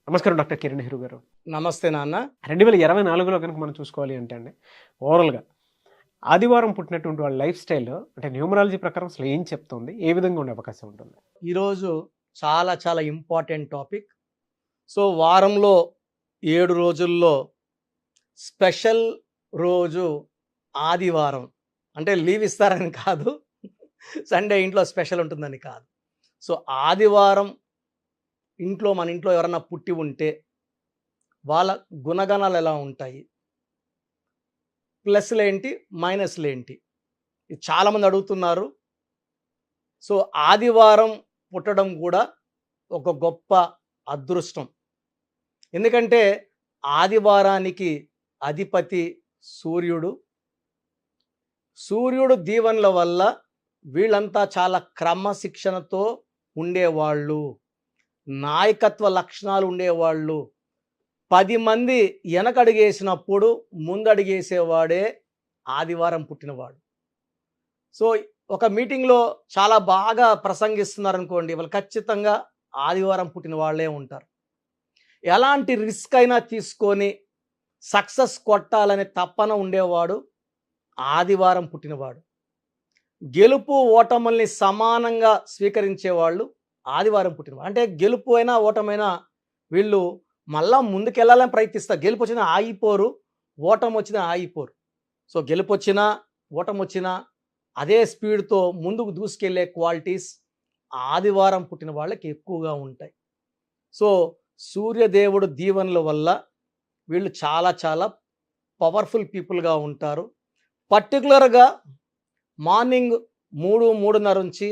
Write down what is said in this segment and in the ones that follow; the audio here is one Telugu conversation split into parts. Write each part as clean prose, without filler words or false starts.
నమస్కారం డాక్టర్ కిరణ్ నెహ్రూ గారు. నమస్తే నాన్న. 2024లో కనుక మనం చూసుకోవాలి అంటే ఓవరాల్‌గా ఆదివారం పుట్టినటువంటి వాళ్ళ లైఫ్ స్టైల్ అంటే న్యూమరాలజీ ప్రకారం అసలు ఏం చెప్తుంది? ఏ విధంగా ఉండే అవకాశం ఉంటుంది? ఈరోజు చాలా చాలా ఇంపార్టెంట్ టాపిక్. సో, వారంలో 7 రోజుల్లో స్పెషల్ రోజు ఆదివారం. అంటే లీవ్ ఇస్తారని కాదు. సండే ఇంట్లో స్పెషల్ ఉంటుందని కాదు. సో, ఆదివారం మన ఇంట్లో ఎవరన్నా పుట్టి ఉంటే వాళ్ళ గుణగణాలు ఎలా ఉంటాయి? ప్లస్‌లేంటి? మైనస్‌లేంటి? ఇది చాలామంది అడుగుతున్నారు. సో, ఆదివారం పుట్టడం కూడా ఒక గొప్ప అదృష్టం. ఎందుకంటే ఆదివారానికి అధిపతి సూర్యుడు. సూర్యుడు దీవెనల వల్ల వీళ్ళంతా చాలా క్రమశిక్షణతో ఉండేవాళ్ళు, నాయకత్వ లక్షణాలు ఉండేవాళ్ళు. 10 మంది వెనకడుగేసినప్పుడు ముందడుగేసేవాడే ఆదివారం పుట్టినవాడు. సో, ఒక మీటింగ్లో చాలా బాగా ప్రసంగిస్తున్నారనుకోండి, వాళ్ళు ఖచ్చితంగా ఆదివారం పుట్టిన వాళ్ళే ఉంటారు. ఎలాంటి రిస్క్ అయినా తీసుకొని సక్సెస్ కొట్టాలనే తపన ఉండేవాడు ఆదివారం పుట్టినవాడు. గెలుపు ఓటముల్ని సమానంగా స్వీకరించేవాళ్ళు ఆదివారం పుట్టినవాడు. అంటే గెలుపు అయినా ఓటమైనా వీళ్ళు మళ్ళా ముందుకెళ్ళాలని ప్రయత్నిస్తారు. గెలుపు వచ్చినా ఆగిపోరు, ఓటమి వచ్చినా ఆగిపోరు. సో, గెలుపు వచ్చినా ఓటమి వచ్చినా అదే స్పీడ్తో ముందుకు దూసుకెళ్లే క్వాలిటీస్ ఆదివారం పుట్టిన వాళ్ళకి ఎక్కువగా ఉంటాయి. సో, సూర్యదేవుడు దీవెనల వల్ల వీళ్ళు చాలా చాలా పవర్ఫుల్ పీపుల్గా ఉంటారు. పర్టికులర్గా మార్నింగ్ 3:30 నుంచి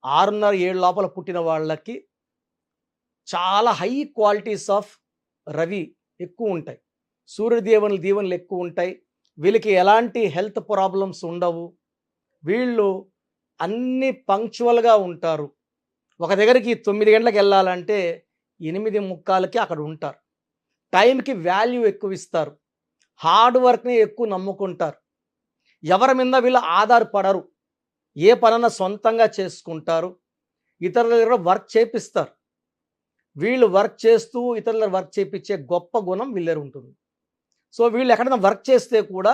6:30, 7 లోపల పుట్టిన వాళ్ళకి చాలా హై క్వాలిటీస్ ఆఫ్ రవి ఎక్కువ ఉంటాయి. దీవెనలు ఎక్కువ ఉంటాయి. వీళ్ళకి ఎలాంటి హెల్త్ ప్రాబ్లమ్స్ ఉండవు. వీళ్ళు అన్ని పంక్చువల్గా ఉంటారు. ఒక దగ్గరికి 9 గంటలకు వెళ్ళాలంటే 8:45కి అక్కడ ఉంటారు. టైంకి వాల్యూ ఎక్కువ ఇస్తారు. హార్డ్ వర్క్ని ఎక్కువ నమ్ముకుంటారు. ఎవరి మీద వీళ్ళు ఆధారపడరు. ఏ పనన్నా సొంతంగా చేసుకుంటారు. ఇతరుల దగ్గర వర్క్ చేపిస్తారు. వీళ్ళు వర్క్ చేస్తూ ఇతరుల వర్క్ చేపించే గొప్ప గుణం వీళ్ళ దగ్గర ఉంటుంది. సో, వీళ్ళు ఎక్కడైనా వర్క్ చేస్తే కూడా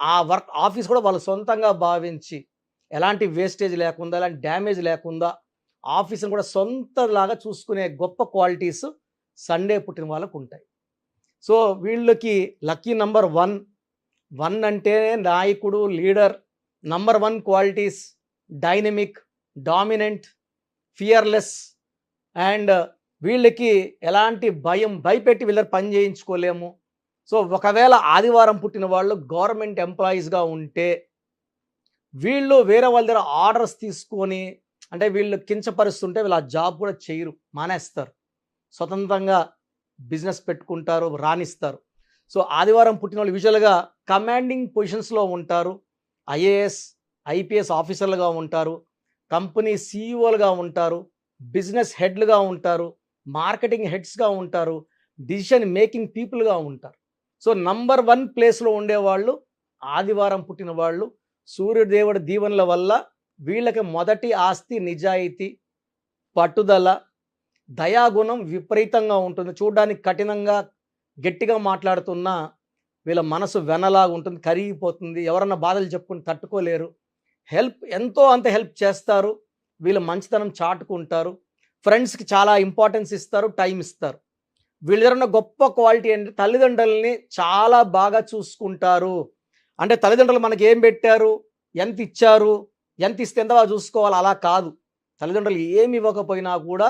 ఆ వర్క్ ఆఫీస్ కూడా వాళ్ళు సొంతంగా భావించి ఎలాంటి వేస్టేజ్ లేకుండా, ఎలాంటి డ్యామేజ్ లేకుండా ఆఫీస్ని కూడా సొంతలాగా చూసుకునే గొప్ప క్వాలిటీస్ సండే పుట్టిన వాళ్ళకు ఉంటాయి. సో, వీళ్ళకి లక్కీ నంబర్ 1. 1 అంటేనే నాయకుడు, leader. Number 1 qualities dynamic, dominant, fearless. And వీళ్ళకి ఎలాంటి భయపెట్టి వీళ్ళ పని చేయించుకోలేము. సో, ఒకవేళ ఆదివారం పుట్టిన వాళ్ళు గవర్నమెంట్ ఎంప్లాయీస్గా ఉంటే వీళ్ళు వేరే వాళ్ళ దగ్గర ఆర్డర్స్ తీసుకొని, అంటే వీళ్ళు కించపరుస్తుంటే వీళ్ళు ఆ జాబ్ కూడా చేయరు, మానేస్తారు. స్వతంత్రంగా బిజినెస్ పెట్టుకుంటారు, రాణిస్తారు. సో, ఆదివారం పుట్టిన వాళ్ళు యూజువల్గా కమాండింగ్ పొజిషన్స్లో ఉంటారు. ఐఏఎస్, ఐపీఎస్ ఆఫీసర్లుగా ఉంటారు. కంపెనీ సీఈఓలుగా ఉంటారు. బిజినెస్ హెడ్లుగా ఉంటారు. మార్కెటింగ్ హెడ్స్గా ఉంటారు. డిసిషన్ మేకింగ్ పీపుల్గా ఉంటారు. సో, నంబర్ 1 ప్లేస్లో ఉండేవాళ్ళు ఆదివారం పుట్టిన వాళ్ళు. సూర్యదేవుడి దీవెనల వల్ల వీళ్ళకి మొదటి ఆస్తి నిజాయితీ, పట్టుదల, దయాగుణం విపరీతంగా ఉంటుంది. చూడడానికి కఠినంగా గట్టిగా మాట్లాడుతున్నా వీళ్ళ మనసు వెనలాగా ఉంటుంది, కరిగిపోతుంది. ఎవరన్నా బాధలు చెప్పుకుని తట్టుకోలేరు. ఎంతో అంత హెల్ప్ చేస్తారు. వీళ్ళు మంచితనం చాటుకుంటారు. ఫ్రెండ్స్కి చాలా ఇంపార్టెన్స్ ఇస్తారు, టైం ఇస్తారు. వీళ్ళ దగ్గర ఉన్న గొప్ప క్వాలిటీ అంటే తల్లిదండ్రులని చాలా బాగా చూసుకుంటారు. అంటే తల్లిదండ్రులు మనకి ఏం పెట్టారు, ఎంత ఇచ్చారు, ఎంత ఇస్తే ఎంత బాగా చూసుకోవాలి అలా కాదు. తల్లిదండ్రులు ఏమి ఇవ్వకపోయినా కూడా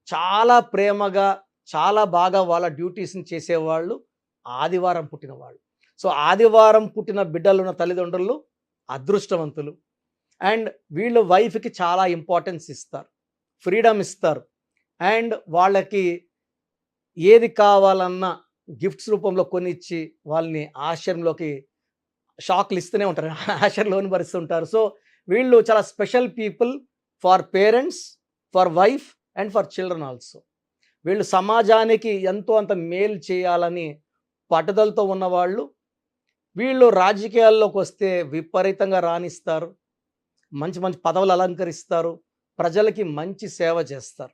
చాలా ప్రేమగా, చాలా బాగా వాళ్ళ డ్యూటీస్ని చేసేవాళ్ళు ఆదివారం పుట్టిన వాళ్ళు. సో, ఆదివారం పుట్టిన బిడ్డలు ఉన్న తల్లిదండ్రులు అదృష్టవంతులు. అండ్ వీళ్ళు వైఫ్కి చాలా ఇంపార్టెన్స్ ఇస్తారు, ఫ్రీడమ్ ఇస్తారు. అండ్ వాళ్ళకి ఏది కావాలన్నా గిఫ్ట్స్ రూపంలో కొనిచ్చి వాళ్ళని ఆశ్చర్యంలోకి షాక్లు ఇస్తూనే ఉంటారు, ఆశ్చర్యంలోని భరిస్తుంటారు. సో, వీళ్ళు చాలా special people for parents, for wife and for children also. వీళ్ళు సమాజానికి ఎంతో అంత మేలు చేయాలని పట్టుదలతో ఉన్నవాళ్ళు. వీళ్ళు రాజకీయాల్లోకి వస్తే విపరీతంగా రాణిస్తారు. మంచి మంచి పదవులు అలంకరిస్తారు. ప్రజలకి మంచి సేవ చేస్తారు.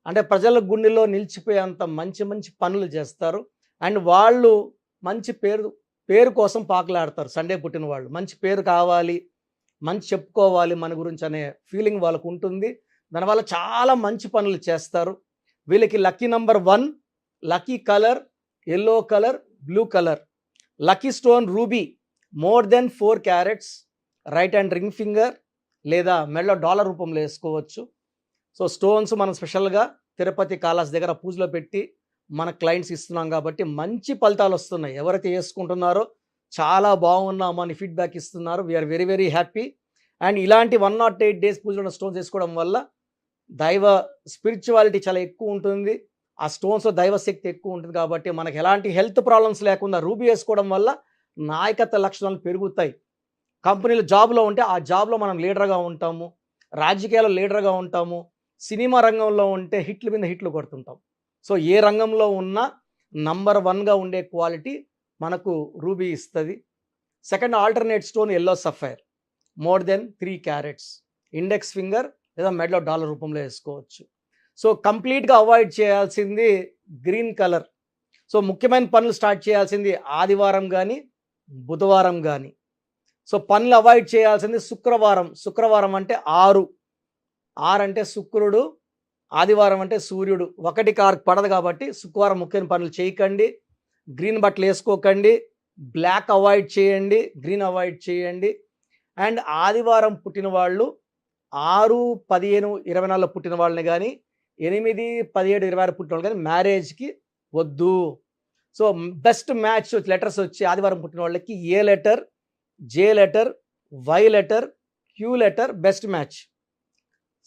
అంటే ప్రజల గుండెలో నిలిచిపోయేంత మంచి మంచి పనులు చేస్తారు. అండ్ వాళ్ళు మంచి పేరు కోసం పాకులాడతారు. సండే పుట్టిన వాళ్ళు మంచి పేరు కావాలి, మంచి చెప్పుకోవాలి మన గురించి అనే ఫీలింగ్ వాళ్ళకు ఉంటుంది. దానివల్ల చాలా మంచి పనులు చేస్తారు. వీళ్ళకి lucky number 1, lucky colour yellow colour, blue colour, lucky stone ruby more than 4 carats, right hand ring finger లేదా మెడలో డాలర్ రూపంలో వేసుకోవచ్చు. సో స్టోన్స్ మనం స్పెషల్గా తిరుపతి కాళహస్తి దగ్గర పూజలో పెట్టి మన క్లయింట్స్ ఇస్తున్నాం కాబట్టి మంచి ఫలితాలు వస్తున్నాయి. ఎవరైతే వేసుకుంటున్నారో చాలా బాగున్నామని ఫీడ్బ్యాక్ ఇస్తున్నారు. We are very very happy. And ఇలాంటి 108 డేస్ పూజలో స్టోన్స్ వేసుకోవడం వల్ల దైవ స్పిరిచువాలిటీ చాలా ఎక్కువ ఉంటుంది. ఆ స్టోన్స్లో దైవశక్తి ఎక్కువ ఉంటుంది కాబట్టి మనకి ఎలాంటి హెల్త్ ప్రాబ్లమ్స్ లేకుండా రూబీ వేసుకోవడం వల్ల నాయకత్వ లక్షణాలు పెరుగుతాయి. కంపెనీలో జాబ్లో ఉంటే ఆ జాబ్లో మనం లీడర్గా ఉంటాము, రాజకీయాల్లో లీడర్గా ఉంటాము, సినిమా రంగంలో ఉంటే హిట్ల మీద హిట్లు కొడుతుంటాం. సో ఏ రంగంలో ఉన్నా నంబర్ 1గా ఉండే క్వాలిటీ మనకు రూబీ ఇస్తుంది. Second alternate stone yellow sapphire more than 3 carats, index finger లేదా మెడలో డాలర్ రూపంలో వేసుకోవచ్చు. సో కంప్లీట్గా అవాయిడ్ చేయాల్సింది గ్రీన్ కలర్. సో ముఖ్యమైన పనులు స్టార్ట్ చేయాల్సింది ఆదివారం కానీ బుధవారం కానీ. సో పనులు అవాయిడ్ చేయాల్సింది శుక్రవారం అంటే 6 అంటే శుక్రుడు, ఆదివారం అంటే సూర్యుడు, 1 కారు పడదు కాబట్టి శుక్రవారం ముఖ్యమైన పనులు చేయకండి. గ్రీన్ బట్టలు వేసుకోకండి, బ్లాక్ అవాయిడ్ చేయండి, గ్రీన్ అవాయిడ్ చేయండి. అండ్ ఆదివారం పుట్టిన వాళ్ళు 6, 15, 24లో పుట్టిన వాళ్ళని కానీ 8, 17, 26 పుట్టిన వాళ్ళు కానీ మ్యారేజ్కి వద్దు. సో బెస్ట్ మ్యాచ్ లెటర్స్ వచ్చి ఆదివారం పుట్టిన వాళ్ళకి A letter, J letter, Y letter, Q letter best match.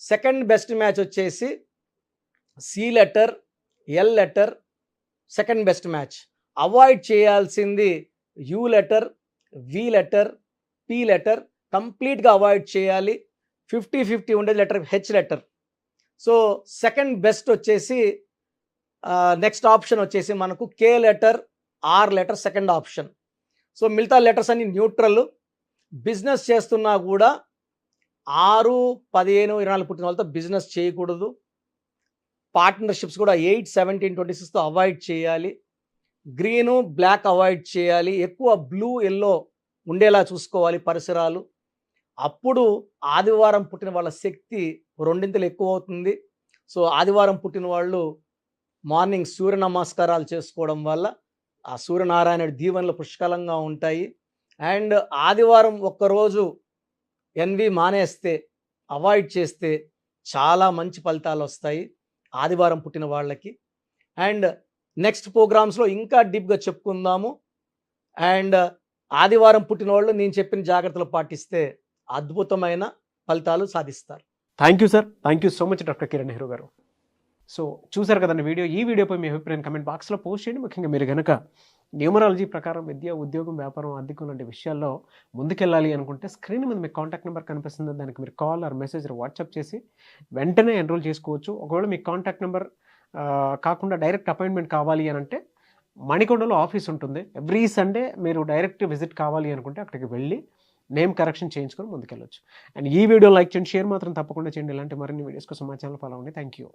Second best match వచ్చేసి C letter, L letter second best match. Avoid చేయాల్సింది U letter, V letter, P letter కంప్లీట్గా అవాయిడ్ చేయాలి. 50-50 ఉండేది letter H letter. So second best వచ్చేసి నెక్స్ట్ ఆప్షన్ వచ్చేసి మనకు K letter, R letter second option. So మిగతా లెటర్స్ అన్ని న్యూట్రల్. బిజినెస్ చేస్తున్నా కూడా 6, 15, 24 పుట్టిన వాళ్ళతో బిజినెస్ చేయకూడదు. పార్ట్నర్షిప్స్ కూడా 8, 17, 26తో అవాయిడ్ చేయాలి. గ్రీను, బ్లాక్ అవాయిడ్ చేయాలి. ఎక్కువ బ్లూ, ఎల్లో ఉండేలా చూసుకోవాలి పరిసరాలు. అప్పుడు ఆదివారం పుట్టిన వాళ్ళ శక్తి 2 ఎక్కువ అవుతుంది. సో ఆదివారం పుట్టిన వాళ్ళు మార్నింగ్ సూర్య నమస్కారాలు చేసుకోవడం వల్ల ఆ సూర్యనారాయణుడి దీవెనలు పుష్కలంగా ఉంటాయి. అండ్ ఆదివారం ఒక్కరోజు ఎన్వి మానేస్తే, అవాయిడ్ చేస్తే చాలా మంచి ఫలితాలు వస్తాయి ఆదివారం పుట్టిన వాళ్ళకి. అండ్ నెక్స్ట్ ప్రోగ్రామ్స్లో ఇంకా డీప్గా చెప్పుకుందాము. అండ్ ఆదివారం పుట్టిన వాళ్ళు నేను చెప్పిన జాగ్రత్తలు పాటిస్తే అద్భుతమైన ఫలితాలు సాధిస్తారు. Thank you sir, thank you so much doctor Kiran Nehru గారు. సో చూసారు కదండి వీడియో. ఈ వీడియోపై మీ అభిప్రాయం కమెంట్ బాక్స్లో పోస్ట్ చేయండి. ముఖ్యంగా మీరు కనుక న్యూమరాలజీ ప్రకారం విద్య, ఉద్యోగం, వ్యాపారం, ఆర్థికం లాంటి విషయాల్లో ముందుకెళ్ళాలి అనుకుంటే స్క్రీన్ మీద మీకు కాంటాక్ట్ నెంబర్ కనిపిస్తుంది. దానికి మీరు కాల్ ఆర్ మెసేజ్ వాట్సాప్ చేసి వెంటనే ఎన్రోల్ చేసుకోవచ్చు. ఒకవేళ మీకు కాంటాక్ట్ నెంబర్ కాకుండా డైరెక్ట్ అపాయింట్మెంట్ కావాలి అని అంటే మణికొండలో ఆఫీస్ ఉంటుంది. ఎవ్రీ సండే మీరు డైరెక్ట్ విజిట్ కావాలి అనుకుంటే అక్కడికి వెళ్ళి నేమ్ కరెక్షన్ చేయించుకొని ముందుకెళ్ళొచ్చు. అండ్ ఈ వీడియో లైక్ చేయండి, షేర్ మాత్రం తప్పకుండా చేయండి. ఇలాంటి మరిన్ని వీడియోస్ కోసం మా ఛానల్ ఫాలో అవ్వండి. Thank you.